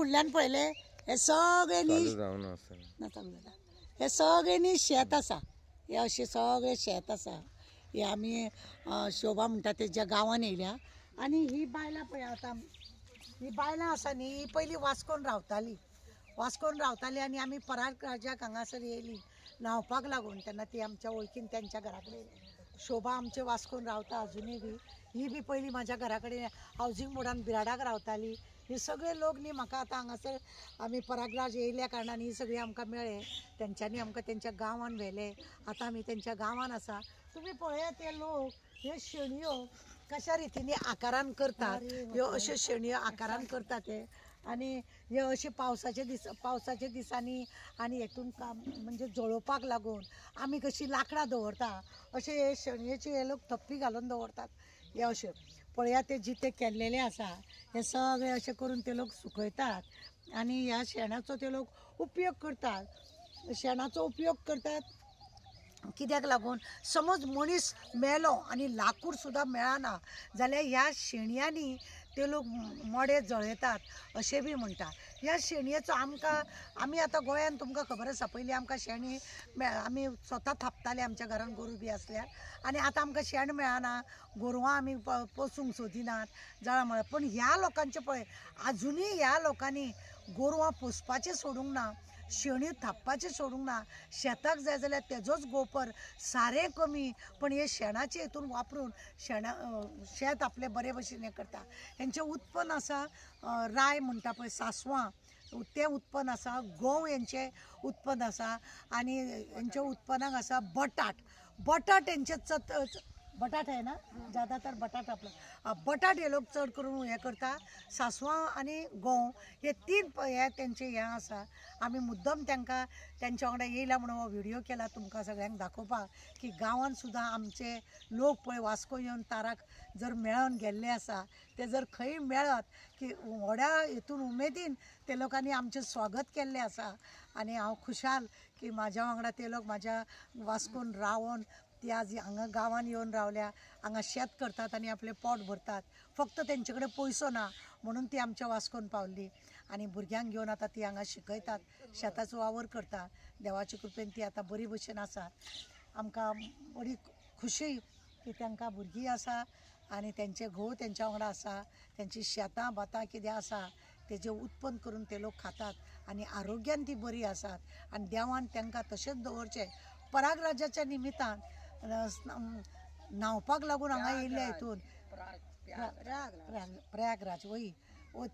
फुडल्यान पळयले हे सगळे हे सगळे न्ही शेत आसा, हे अशें सगळे शेत आसा. हे आमी शोभा म्हणटा तेज्या गांवान येयल्या. आनी ही बायलां पळय आतां, ही बायलां आसा न्ही, ही पयलीं वास्कोन रावताली आनी आमी पराग राजाक हांगासर येयली न्हांवपाक लागून. तेन्ना ती आमच्या वळखीन त्यांच्या घरा कडेन शोभा आमचे वास्कोन रावता अजुनूय बी. ही बी पयलीं म्हाज्या घरा कडेन हावजींग बोर्डान बिराडाक रावताली. हे सगळे लोक न्ही म्हाका आतां हांगासर आमी परागराज येयल्या कारणान ही सगळीं आमकां मेळ्ळे. तेंच्यांनी आमकां तेंच्या गांवान व्हेले. आतां आमी तेंच्या गांवान आसा. तुमी पळयात हे लोक ह्यो शेणयो कशा रितीनी आकारान करतात. ह्यो अश्यो शेणयो आकारान करतात ते. आनी हे अशे पावसाच्या दिसांनी आनी हेतून काम म्हणजे जळोवपाक लागून आमी कशी लाकडां दवरता अशे हे शेणयेचे हे लोक थप्पी घालून दवरतात. हे अशे पळया ते जिते केल्लेले आसा हे सगळे अशे करून ते लोक सुकयतात आनी ह्या शेणाचो ते लोक उपयोग करतात. शेणाचो उपयोग करतात कित्याक लागून समज मनीस मेलो आनी लाकूड सुद्दां मेळना जाल्यार ह्या शेणयांनी ते लोक मडे जळयतात अशें बी म्हणटा. ह्या शेणयेचो आमी आतां गोंयान तुमकां खबर आसा पयलीं आमकां शेणी आमी स्वता थापताले आमच्या घरान गोरू बी आसल्यार. आनी आतां आमकां शेण मेळना, गोरवां आमी पोसूंक सोदिनात जळा म्हळ्यार. पण ह्या लोकांचें पळय आजुनूय ह्या लोकांनी गोरवां पोसपाचें सोडूंक ना, शेणी थापपाचें सोडूंक ना. शेताक जाय जाल्यार तेजोच गोपर सारें कमी पण हे शेणाचे हितून वापरून शेत आपले बरे भशेन हें करता. हेंचें उत्पन्न आसा राय म्हणटा पळय सासवां तें उत्पन्न आसा, गंव हेंचें उत्पन्न आसा आनी हेंच्या उत्पन्नाक आसा बटाट हेंचे बटाट आहे ना ज्यादातर बटाट आपलं बटाट हे लोक चड करून हें करता. सासवां आनी गंव हे तीन हे तेंचे हें आसा. आमी मुद्दम तेंकां तेंच्या वांगडा येयला म्हणून हो व्हिडियो केला तुमकां सगळ्यांक दाखोवपाक की गांवांत सुद्दां आमचे लोक पळय वास्को येवन ताराक जर मेळोन गेल्ले आसा. ते जर खंय मेळत की व्हड्या हितून उमेदीन ते लोकांनी आमचें स्वागत केल्लें आसा. आनी हांव खुशाल की म्हाज्या वांगडा ते लोक म्हाज्या वास्कोन रावोन ती आज हांगा गांवान येवन रावल्या, हांगा शेत करतात आनी आपलें पोट भरतात. फक्त तेंचे कडेन पयसो ना म्हणून ती आमच्या वास्कोन पावल्ली आनी भुरग्यांक घेवन आतां ती हांगा शिकयतात, शेताचो वावर करता. देवाचे कृपेन ती आतां बरी भशेन आसा. आमकां बरी खुशी की तांकां भुरगीं आसा आनी तेंचे घोव तेंच्या वांगडा आसा. तेंची शेतां बातां कितें आसा तेजें उत्पन्न करून ते लोक खातात आनी आरोग्यान ती बरी आसात आनी देवान तांकां तशेंच दवरचें. परागराजाच्या निमितान न्हांवपाक लागून हांगा येयल्ले हितून प्रयागराज वय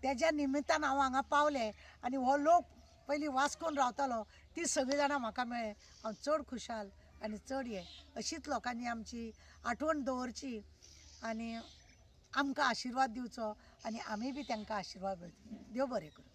तेज्या निमितान हांव हांगा पावलें आनी हो लोक पयलीं वास्कोन रावतालो ती सगळीं जाणां म्हाका मेळ्ळे. हांव चड खुशाल आनी चड हें अशीच लोकांनी आमची आठवण दवरची आनी आमकां आशिर्वाद दिवचो आनी आमी बी तांकां आशिर्वाद दिवचो. देव बरें करूं.